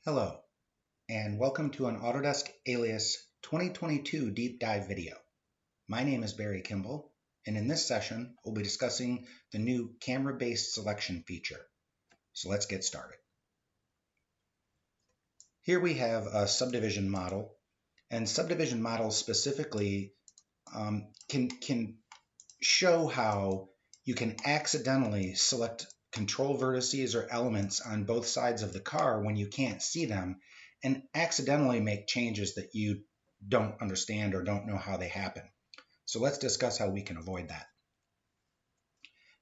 Hello, and welcome to an Autodesk Alias 2022 deep dive video. My name is Barry Kimball, and in this session, we'll be discussing the new camera-based selection feature. So let's get started. Here we have a subdivision model, and subdivision models specifically can show how you can accidentally select control vertices or elements on both sides of the car when you can't see them and accidentally make changes that you don't understand or don't know how they happen. So let's discuss how we can avoid that.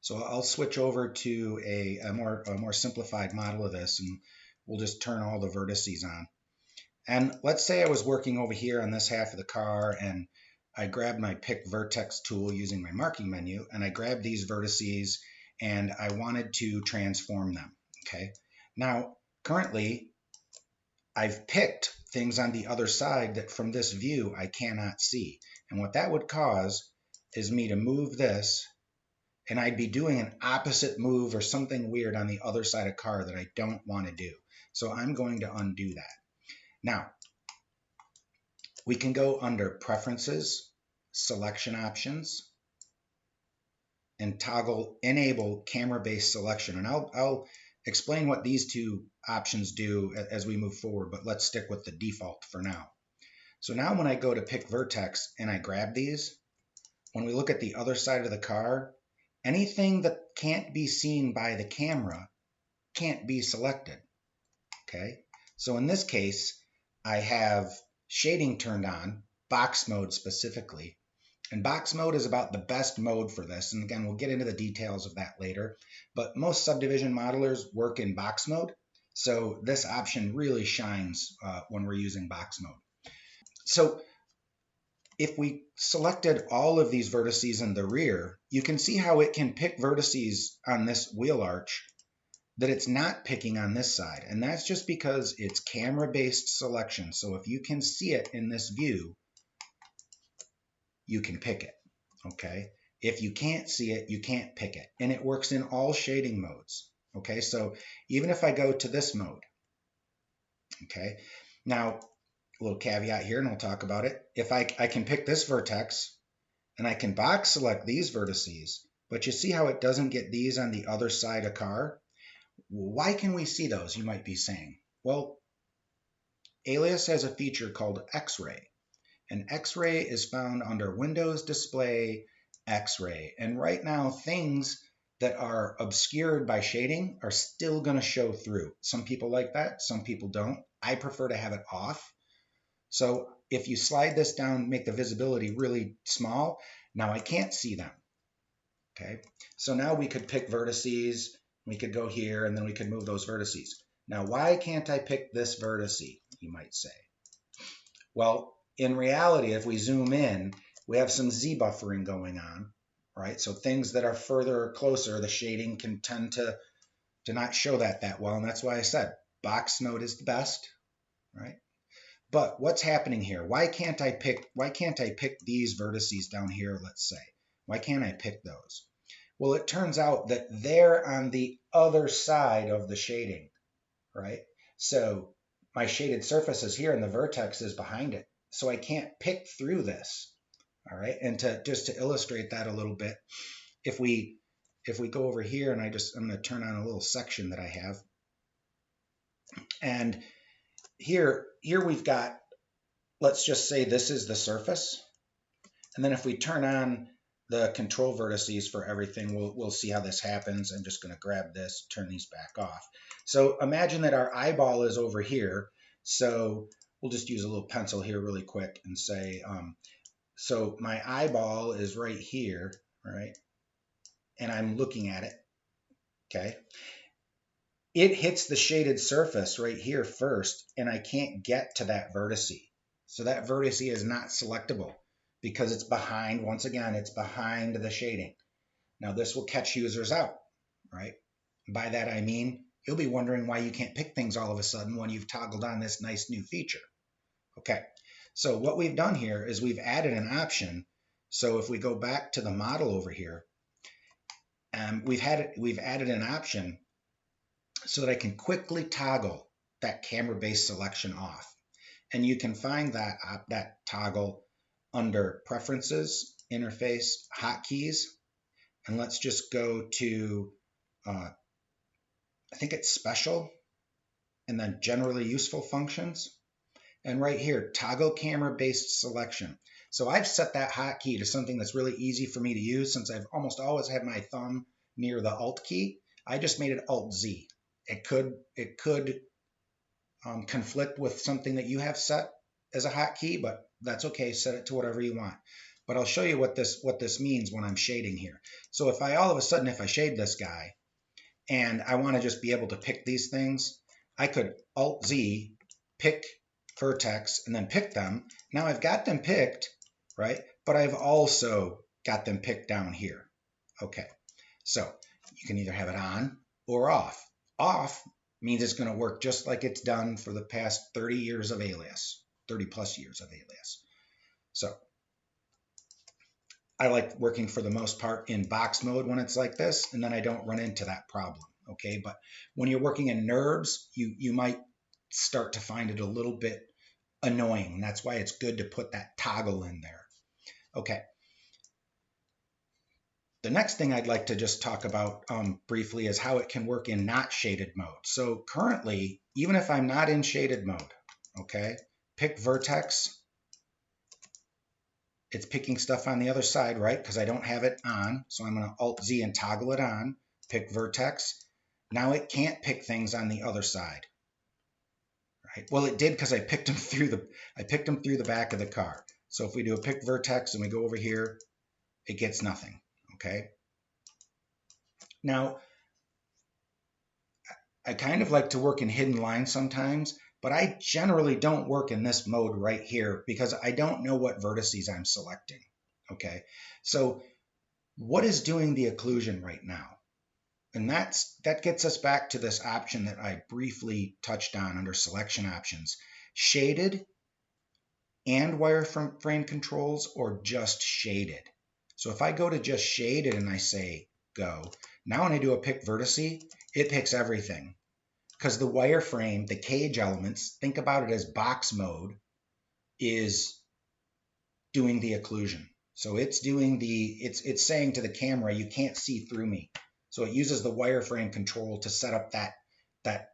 So I'll switch over to a more simplified model of this, and we'll just turn all the vertices on. And let's say I was working over here on this half of the car, and I grabbed my Pick Vertex tool using my marking menu, and I grabbed these vertices, and I wanted to transform them. Okay. Now, currently, I've picked things on the other side that from this view I cannot see. And what that would cause is me to move this, and I'd be doing an opposite move or something weird on the other side of the car that I don't want to do. So I'm going to undo that. Now, we can go under Preferences, Selection Options, and toggle Enable Camera-Based Selection. And I'll explain what these two options do as we move forward, but let's stick with the default for now. So now when I go to Pick Vertex and I grab these, when we look at the other side of the car, anything that can't be seen by the camera can't be selected. Okay, so in this case, I have shading turned on, box mode specifically. And box mode is about the best mode for this. And again, we'll get into the details of that later. But most subdivision modelers work in box mode. So this option really shines when we're using box mode. So if we selected all of these vertices in the rear, you can see how it can pick vertices on this wheel arch that it's not picking on this side. And that's just because it's camera-based selection. So if you can see it in this view, you can pick it, okay? If you can't see it, you can't pick it. And it works in all shading modes, okay? So even if I go to this mode, okay? Now, a little caveat here, and we'll talk about it. If I can pick this vertex, and I can box select these vertices, but you see how it doesn't get these on the other side of car? Why can we see those, you might be saying? Well, Alias has a feature called X-ray. And X-ray is found under Windows Display, X-ray. And right now, things that are obscured by shading are still going to show through. Some people like that, some people don't. I prefer to have it off. So if you slide this down, make the visibility really small, now I can't see them. Okay, so now we could pick vertices, we could go here, and then we could move those vertices. Now, why can't I pick this vertice, you might say? Well, in reality, if we zoom in, we have some Z buffering going on, right? So things that are further or closer, the shading can tend to not show that well. And that's why I said box mode is the best, right? But what's happening here? Why can't I pick these vertices down here, let's say? Why can't I pick those? Well, it turns out that they're on the other side of the shading, right? So my shaded surface is here and the vertex is behind it. So I can't pick through this, all right? And just to illustrate that a little bit, if we go over here and I'm going to turn on a little section that I have. And here we've got, let's just say this is the surface. And then if we turn on the control vertices for everything, we'll see how this happens. I'm just going to grab this, turn these back off. So imagine that our eyeball is over here. So we'll just use a little pencil here really quick and say, so my eyeball is right here, right? And I'm looking at it, okay? It hits the shaded surface right here first, and I can't get to that vertice. So that vertice is not selectable because it's behind, once again, it's behind the shading. Now this will catch users out, right? By that I mean, you'll be wondering why you can't pick things all of a sudden when you've toggled on this nice new feature. Okay, so what we've done here is we've added an option. So if we go back to the model over here, we've added an option so that I can quickly toggle that camera-based selection off. And you can find that toggle under Preferences, Interface, Hotkeys. And let's just go to, I think it's Special, and then Generally Useful Functions. And right here, Toggle Camera-Based Selection. So I've set that hotkey to something that's really easy for me to use since I've almost always had my thumb near the Alt key. I just made it Alt-Z. It could conflict with something that you have set as a hotkey, but that's okay. Set it to whatever you want. But I'll show you what this means when I'm shading here. So if I all of a sudden, if I shade this guy and I want to just be able to pick these things, I could Alt-Z, pick vertex, and then pick them. Now I've got them picked, right? But I've also got them picked down here. Okay, so you can either have it on or off. Off means it's going to work just like it's done for the past 30 years of Alias, 30 plus years of Alias. So I like working for the most part in box mode when it's like this, and then I don't run into that problem. Okay, but when you're working in NURBS, you might start to find it a little bit annoying. That's why it's good to put that toggle in there. Okay. The next thing I'd like to just talk about briefly is how it can work in not shaded mode. So currently, even if I'm not in shaded mode, okay, pick vertex. It's picking stuff on the other side, right? Because I don't have it on. So I'm going to Alt-Z and toggle it on. Pick vertex. Now it can't pick things on the other side. Right? Well, it did because I picked them through the back of the car. So if we do a pick vertex and we go over here, it gets nothing. Okay. Now, I kind of like to work in hidden lines sometimes, but I generally don't work in this mode right here because I don't know what vertices I'm selecting. Okay. So what is doing the occlusion right now? And that gets us back to this option that I briefly touched on under selection options. Shaded and wireframe controls or just shaded. So if I go to just shaded and I say go, now when I do a pick vertice, it picks everything. Because the wireframe, the cage elements, think about it as box mode, is doing the occlusion. So it's doing it's saying to the camera, you can't see through me. So it uses the wireframe control to set up that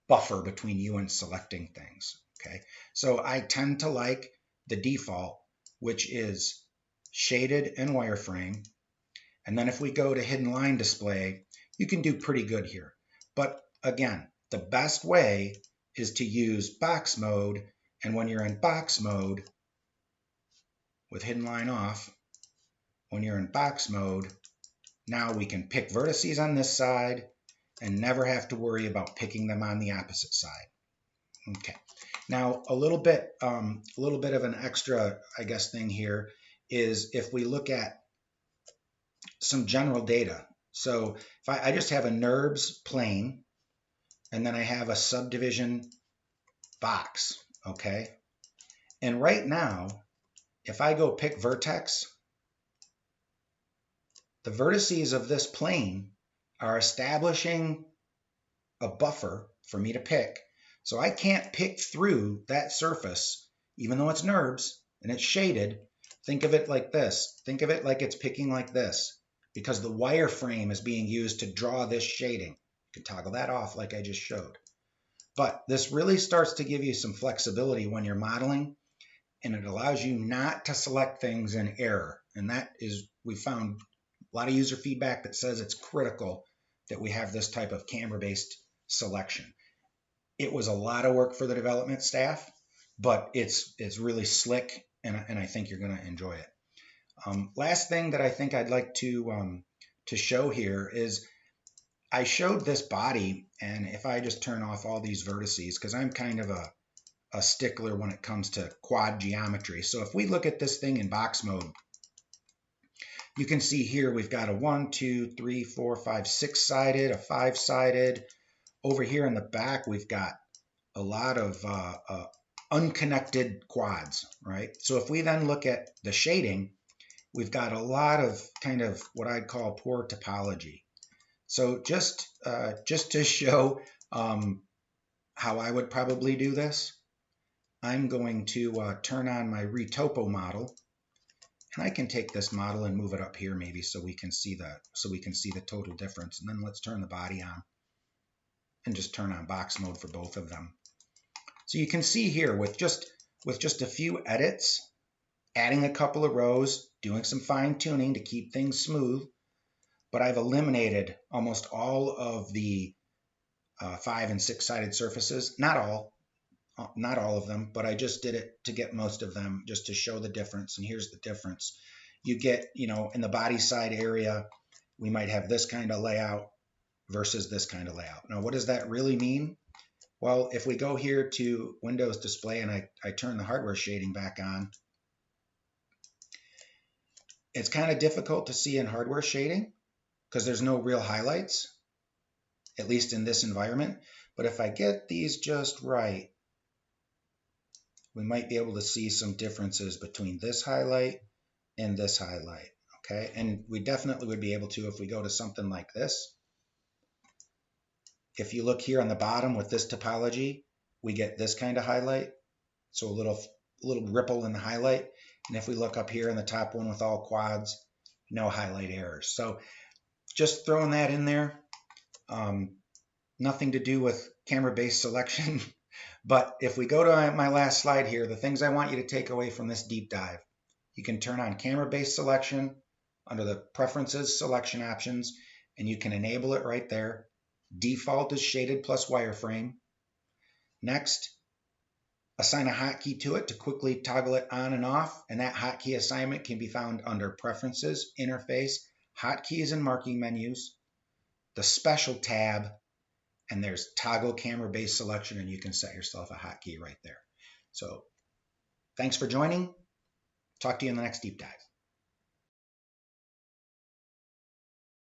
buffer between you and selecting things. Okay. So I tend to like the default, which is shaded and wireframe. And then if we go to hidden line display, you can do pretty good here. But again, the best way is to use box mode. And when you're in box mode with hidden line off, when you're in box mode, now we can pick vertices on this side and never have to worry about picking them on the opposite side. Okay. Now a little bit of an extra, I guess, thing here is if we look at some general data. So if I just have a NURBS plane, and then I have a subdivision box, okay? And right now, if I go pick vertex, the vertices of this plane are establishing a buffer for me to pick. So I can't pick through that surface, even though it's NURBS and it's shaded. Think of it like this. Think of it like it's picking like this, because the wireframe is being used to draw this shading. You can toggle that off like I just showed. But this really starts to give you some flexibility when you're modeling, and it allows you not to select things in error. And that is, we found a lot of user feedback that says it's critical that we have this type of camera-based selection. It was a lot of work for the development staff, but it's really slick, and I think you're going to enjoy it. Last thing that I think I'd like to show here is I showed this body, and if I just turn off all these vertices, because I'm kind of a stickler when it comes to quad geometry. So if we look at this thing in box mode, you can see here we've got a 1, 2, 3, 4, 5, 6-sided, a 5-sided. Over here in the back, we've got a lot of unconnected quads, right? So if we then look at the shading, we've got a lot of kind of what I'd call poor topology. So just to show how I would probably do this. I'm going to turn on my retopo model, and I can take this model and move it up here maybe so we can see the total difference. And then let's turn the body on and just turn on box mode for both of them. So you can see here with just a few edits, adding a couple of rows, doing some fine tuning to keep things smooth, but I've eliminated almost all of the 5 and 6 sided surfaces. Not all of them, but I just did it to get most of them, just to show the difference. And here's the difference. You get, in the body side area, we might have this kind of layout versus this kind of layout. Now, what does that really mean? Well, if we go here to Windows Display and I turn the hardware shading back on, it's kind of difficult to see in hardware shading because there's no real highlights, at least in this environment. But if I get these just right, we might be able to see some differences between this highlight and this highlight, okay? And we definitely would be able to if we go to something like this. If you look here on the bottom with this topology, we get this kind of highlight, so a little ripple in the highlight. And if we look up here in the top one with all quads, no highlight errors. So just throwing that in there. Nothing to do with camera-based selection. But if we go to my last slide here, the things I want you to take away from this deep dive, you can turn on camera-based selection under the Preferences selection options, and you can enable it right there. Default is shaded plus wireframe. Next, assign a hotkey to it to quickly toggle it on and off, and that hotkey assignment can be found under Preferences, Interface, Hotkeys and Marking Menus, the Special tab, and there's Toggle Camera-Based Selection, and you can set yourself a hotkey right there. So thanks for joining. Talk to you in the next deep dive.